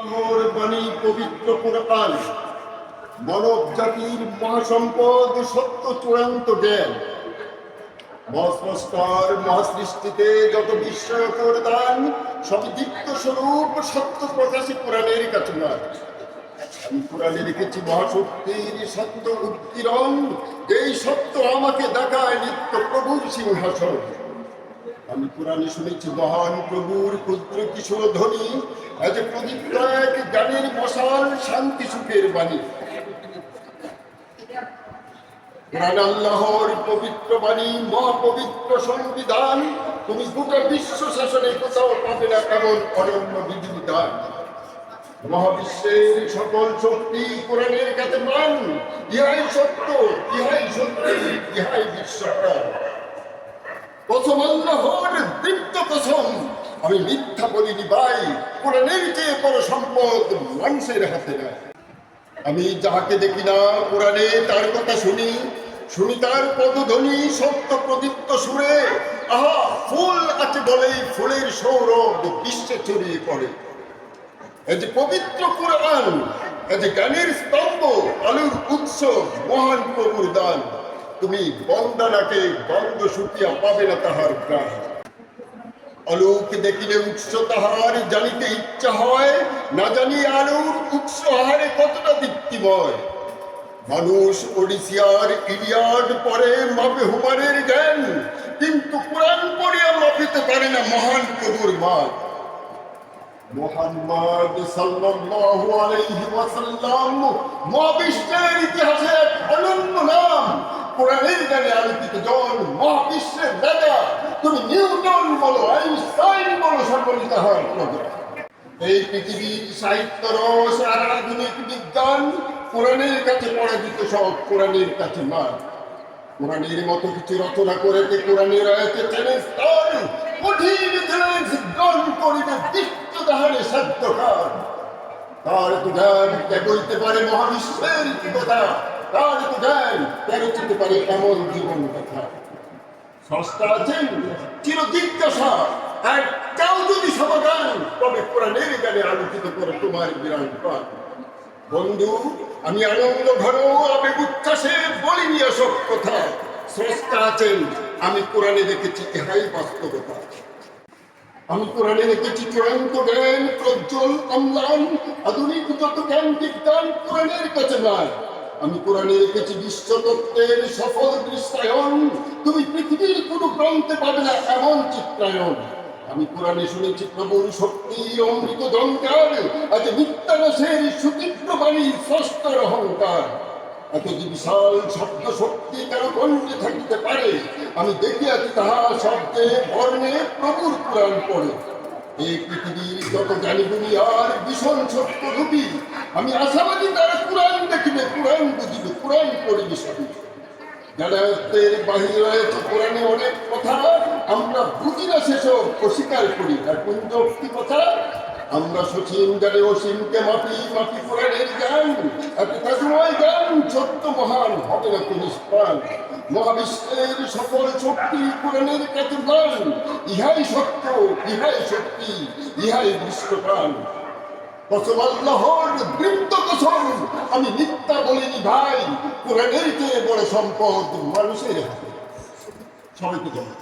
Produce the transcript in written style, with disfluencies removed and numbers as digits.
আল্লাহর বাণী পবিত্র কোরআন মানব জাতির মহাসম্পদ, সত্য চূড়ান্ত জ্ঞান। মহাস্রষ্টার মহাসৃষ্টিতে যত বিস্ময়কর দান, সব দীপ্ত স্বরূপ সত্য প্রকাশী কোরআনের কাছে নয়। আমি কোরআনে রেখেছি মহাশক্তির সত্য উৎকীর্ণ, যেই সত্য আমাকে দেখায় নিত্য প্রভুর সিংহাসন। আমি কোরআনে শুনেছি মহান প্রভুর ক্ষুদ্র কিশোর ধ্বনি, আজ প্রদীপ্ত এক জ্ঞানের মশাল, শান্তি সুখের বাণী। কোরআন আল্লাহর পবিত্র বাণী, মহাপবিত্র সংবিধান। তুমি গোটা বিশ্ব শাসনে কোথাও পাবে না এমন অনন্য বিধিবিধান। মহাবিশ্বের সকল শক্তি কোরআনের কাছে মান, ইহাই সত্য, ইহাই সত্যি, ইহাই বিশ্বকার। কসম আল্লাহর দীপ্ত কসম, আমি মিথ্যা বলিনি ভাই, কোরআনের চেয়ে বড় সম্পদ মানুষের হাতে নাই। আমি যাহাকে দেখি না কোরআনে তার কথা শুনি, শুনি তার পদধ্বনি সত্য প্রদীপ্ত সুরে। আহা, ফুল আছে বলেই ফুলের সৌরভ বিশ্বে ছড়িয়ে পড়ে। এই যে পবিত্র কোরআন, এই যে জ্ঞানের স্তম্ভ, আলোর উৎস, মহান প্রভুর দান। তুমি বন্দনাকে বন্ধ শুকিয়া পাবে না তাহার প্রাণ। আলোক দেখিলে উৎস তাহার জানিতে ইচ্ছা হয়, না জানি আলোর উৎস আহারে কতটা দীপ্তিময়। মানুষ ওডিসিয়ার ইলিয়াড পরে মাপে হুমারের জ্ঞান, কিন্তু কোরআন পড়িয়া মাপিতে পারে না মহান প্রভুর মান। মুহাম্মদ সাল্লাল্লাহু আলাইহি ওয়াসাল্লাম মহাবিশ্বের ইতিহাসে এক অনন্য নাম। কোরআনের জ্ঞানে আলোকিত জন, মহাবিশ্বের দাদা। তুমি নিউটন বলো, আইনস্টাইন বলো, সকলই তাহার প্রজা। এই পৃথিবীর সাহিত্য রস আর আধুনিক বিজ্ঞান কোরআনের কাছে পরাজিত, সব কোরআনের কাছে মান। কোরআনের মতো কিছু রচনা করেছে কোরআনের আয়াতে চ্যালেঞ্জ তার, কঠিন চ্যালেঞ্জ গ্রহণ করিবে বিশ্ব তাহারে সাধ্যকার। তার তো জ্ঞান কে বলতে পারে মহাবিশ্বের কি কথা, তার তো জ্ঞান কেন চিনতে পারে এমন জীবন কথা। স্রষ্টা আছেন চির জিজ্ঞাসা, একটাও যদি সমাধান, তবে কোরআনের জ্ঞানে আলোকিত করে তোমার বিরাট প্রাণ। বন্ধু, আমি আনন্দ ঘন আবেগ উচ্ছ্বাসে বলিনি এসব কথা। স্রষ্টা আছেন, আমি কোরআনে দেখেছি ইহাই বাস্তবতা। আমি কোরআনে দেখেছি চূড়ান্ত জ্ঞান, প্রজ্জ্বল অম্লান। আধুনিক যত জ্ঞান বিজ্ঞান কোরআনের কাছে নয়। আমি কোরআনে রেখেছি বিশ্বতত্ত্বের সফল দৃশ্যায়ন। তুমি পৃথিবীর কোনো প্রান্তে পাবে না এমন চিত্রায়ন। আমি কোরআনে শুনেছি প্রভুর শক্তির অমৃত ঝঙ্কার, আজ মিথ্যানাশের সুতীব্র বাণী স্রষ্টার অহংকার। এত যে বিশাল শব্দ শক্তি কেন কণ্ঠে থাকিতে পারে, আমি দেখিয়াছি তাহা শব্দে বর্ণে প্রভুর কোরআন পড়ে। এই পৃথিবীর যত জ্ঞানী দুনিয়ার ভীষণ সত্য রূপী, আমি আশাবাদী তারা কোরআন দেখিবে, কোরআন বুঝিবে, কোরআন পড়িবে সবই। জ্ঞানায়ত্তের বাহির রয়েছে কোরআনে অনেক কথা, আমরা বুঝি না সেসব, অস্বীকার করি। আর কুঞ্জক্তি কথা, আমরা সচিন জ্ঞানে অসীমকে মাপি, মাপি কোরআনের জ্ঞান। একটা সময় জ্ঞান সত্য মহান হবে না তো নিষ্প্রাণ। মহাবিশ্বের সকল শক্তি কোরআনের কাছে মান, ইহাই সত্য, ইহাই শক্তি, ইহাই বিশ্বপ্রাণ। কসম আল্লাহর দীপ্ত কসম, আমি মিথ্যা বলিনি ভাই, কোরআনের চেয়ে বড় সম্পদ মানুষের হাতে। সবাইকে জানাই।